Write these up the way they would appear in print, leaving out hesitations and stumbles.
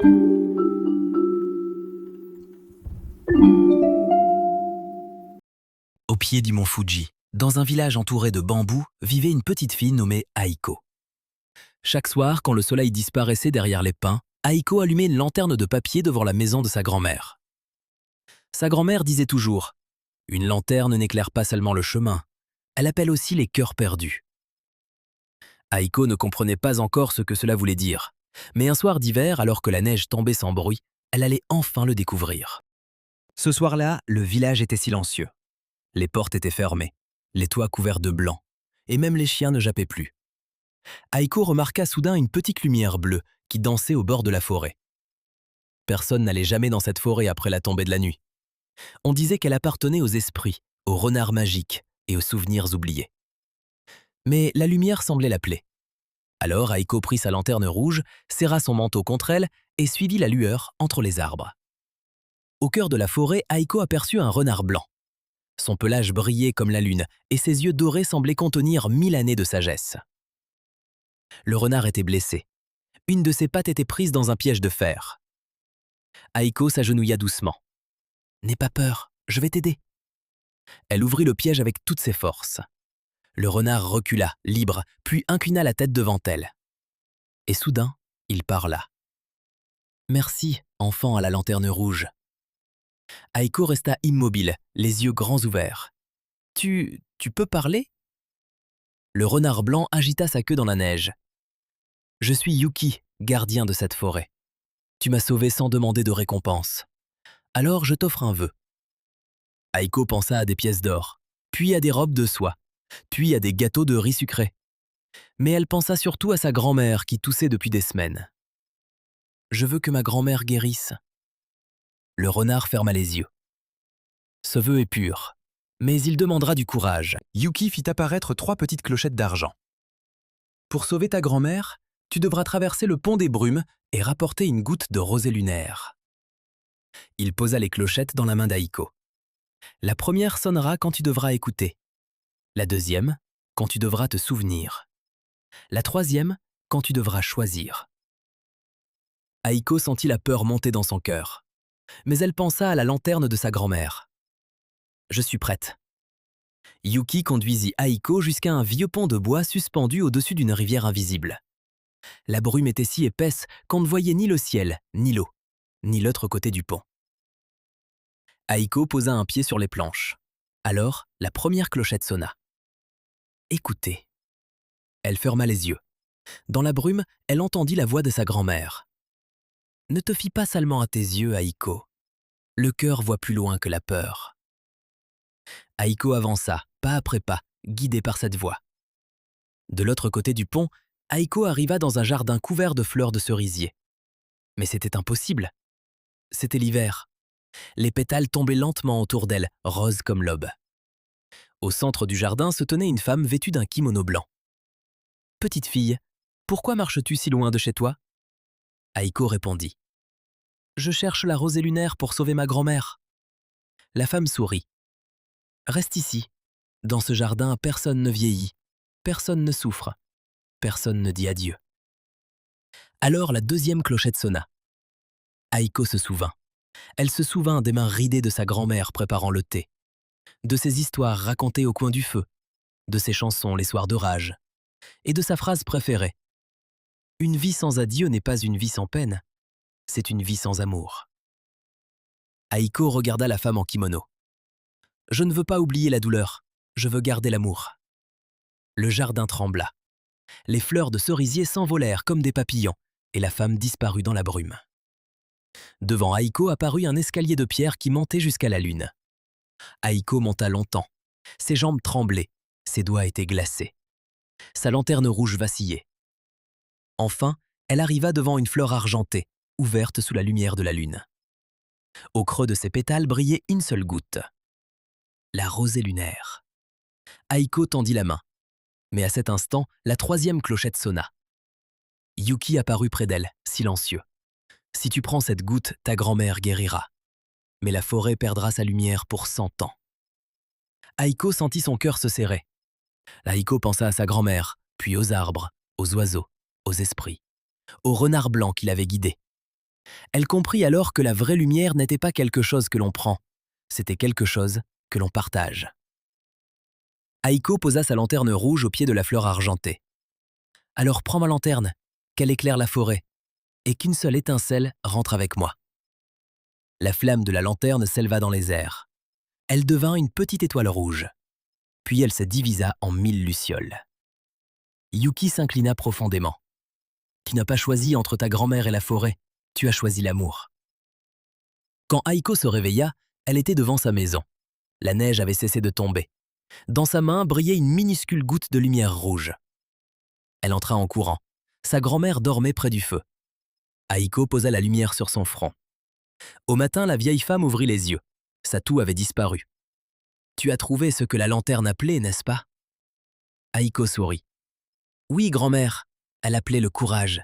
Au pied du mont Fuji, dans un village entouré de bambous, vivait une petite fille nommée Aiko. Chaque soir, quand le soleil disparaissait derrière les pins, Aiko allumait une lanterne de papier devant la maison de sa grand-mère. Sa grand-mère disait toujours « Une lanterne n'éclaire pas seulement le chemin, elle appelle aussi les cœurs perdus. » Aiko ne comprenait pas encore ce que cela voulait dire, mais un soir d'hiver, alors que la neige tombait sans bruit, elle allait enfin le découvrir. Ce soir-là, le village était silencieux. Les portes étaient fermées, les toits couverts de blanc, et même les chiens ne jappaient plus. Aiko remarqua soudain une petite lumière bleue qui dansait au bord de la forêt. Personne n'allait jamais dans cette forêt après la tombée de la nuit. On disait qu'elle appartenait aux esprits, aux renards magiques et aux souvenirs oubliés. Mais la lumière semblait l'appeler. Alors Aiko prit sa lanterne rouge, serra son manteau contre elle et suivit la lueur entre les arbres. Au cœur de la forêt, Aiko aperçut un renard blanc. Son pelage brillait comme la lune et ses yeux dorés semblaient contenir 1000 années de sagesse. Le renard était blessé. Une de ses pattes était prise dans un piège de fer. Aiko s'agenouilla doucement. « N'aie pas peur, je vais t'aider. » Elle ouvrit le piège avec toutes ses forces. Le renard recula, libre, puis inclina la tête devant elle. Et soudain, il parla. « Merci, enfant à la lanterne rouge. » Aiko resta immobile, les yeux grands ouverts. « Tu peux parler ?» Le renard blanc agita sa queue dans la neige. « Je suis Yuki, gardien de cette forêt. Tu m'as sauvé sans demander de récompense. Alors je t'offre un vœu. » Aiko pensa à des pièces d'or, puis à des robes de soie, puis à des gâteaux de riz sucré. Mais elle pensa surtout à sa grand-mère qui toussait depuis des semaines. « Je veux que ma grand-mère guérisse. » Le renard ferma les yeux. Ce vœu est pur, mais il demandera du courage. Yuki fit apparaître 3 petites clochettes d'argent. « Pour sauver ta grand-mère, tu devras traverser le pont des brumes et rapporter une goutte de rosée lunaire. » Il posa les clochettes dans la main d'Aiko. « La première sonnera quand tu devras écouter. La deuxième, quand tu devras te souvenir. La troisième, quand tu devras choisir. » Aiko sentit la peur monter dans son cœur. Mais elle pensa à la lanterne de sa grand-mère. « Je suis prête. » Yuki conduisit Aiko jusqu'à un vieux pont de bois suspendu au-dessus d'une rivière invisible. La brume était si épaisse qu'on ne voyait ni le ciel, ni l'eau, ni l'autre côté du pont. Aiko posa un pied sur les planches. Alors, la première clochette sonna. « Écoutez. » Elle ferma les yeux. Dans la brume, elle entendit la voix de sa grand-mère. « Ne te fie pas seulement à tes yeux, Aiko. Le cœur voit plus loin que la peur. » Aiko avança, pas après pas, guidée par cette voix. De l'autre côté du pont, Aiko arriva dans un jardin couvert de fleurs de cerisier. Mais c'était impossible. C'était l'hiver. Les pétales tombaient lentement autour d'elle, roses comme l'aube. Au centre du jardin se tenait une femme vêtue d'un kimono blanc. « Petite fille, pourquoi marches-tu si loin de chez toi ?» Aiko répondit. « Je cherche la rosée lunaire pour sauver ma grand-mère. » La femme sourit. « Reste ici. Dans ce jardin, personne ne vieillit, personne ne souffre, personne ne dit adieu. » Alors la deuxième clochette sonna. Aiko se souvint. Elle se souvint des mains ridées de sa grand-mère préparant le thé, de ses histoires racontées au coin du feu, de ses chansons les soirs d'orage, et de sa phrase préférée. « Une vie sans adieu n'est pas une vie sans peine, c'est une vie sans amour. » Aiko regarda la femme en kimono. « Je ne veux pas oublier la douleur, je veux garder l'amour. » Le jardin trembla. Les fleurs de cerisier s'envolèrent comme des papillons, et la femme disparut dans la brume. Devant Aiko apparut un escalier de pierre qui montait jusqu'à la lune. Aiko monta longtemps. Ses jambes tremblaient, ses doigts étaient glacés. Sa lanterne rouge vacillait. Enfin, elle arriva devant une fleur argentée, ouverte sous la lumière de la lune. Au creux de ses pétales brillait une seule goutte. La rosée lunaire. Aiko tendit la main. Mais à cet instant, la troisième clochette sonna. Yuki apparut près d'elle, silencieux. « Si tu prends cette goutte, ta grand-mère guérira. Mais la forêt perdra sa lumière pour 100 ans. » Aiko sentit son cœur se serrer. Aiko pensa à sa grand-mère, puis aux arbres, aux oiseaux, aux esprits, au renard blanc qui l'avait guidé. Elle comprit alors que la vraie lumière n'était pas quelque chose que l'on prend, c'était quelque chose que l'on partage. Aiko posa sa lanterne rouge au pied de la fleur argentée. « Alors prends ma lanterne, qu'elle éclaire la forêt, et qu'une seule étincelle rentre avec moi. » La flamme de la lanterne s'éleva dans les airs. Elle devint une petite étoile rouge. Puis elle se divisa en 1000 lucioles. Yuki s'inclina profondément. « Tu n'as pas choisi entre ta grand-mère et la forêt, tu as choisi l'amour. » Quand Aiko se réveilla, elle était devant sa maison. La neige avait cessé de tomber. Dans sa main brillait une minuscule goutte de lumière rouge. Elle entra en courant. Sa grand-mère dormait près du feu. Aiko posa la lumière sur son front. Au matin, la vieille femme ouvrit les yeux. Sa toux avait disparu. « Tu as trouvé ce que la lanterne appelait, n'est-ce pas ?» Aiko sourit. « Oui, grand-mère, elle appelait le courage. »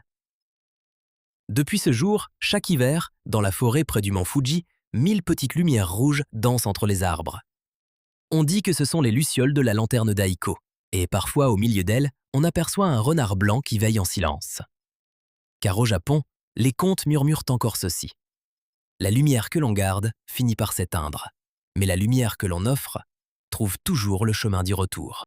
Depuis ce jour, chaque hiver, dans la forêt près du mont Fuji, 1000 petites lumières rouges dansent entre les arbres. On dit que ce sont les lucioles de la lanterne d'Aiko, et parfois au milieu d'elles, on aperçoit un renard blanc qui veille en silence. Car au Japon, les contes murmurent encore ceci. La lumière que l'on garde finit par s'éteindre, mais la lumière que l'on offre trouve toujours le chemin du retour.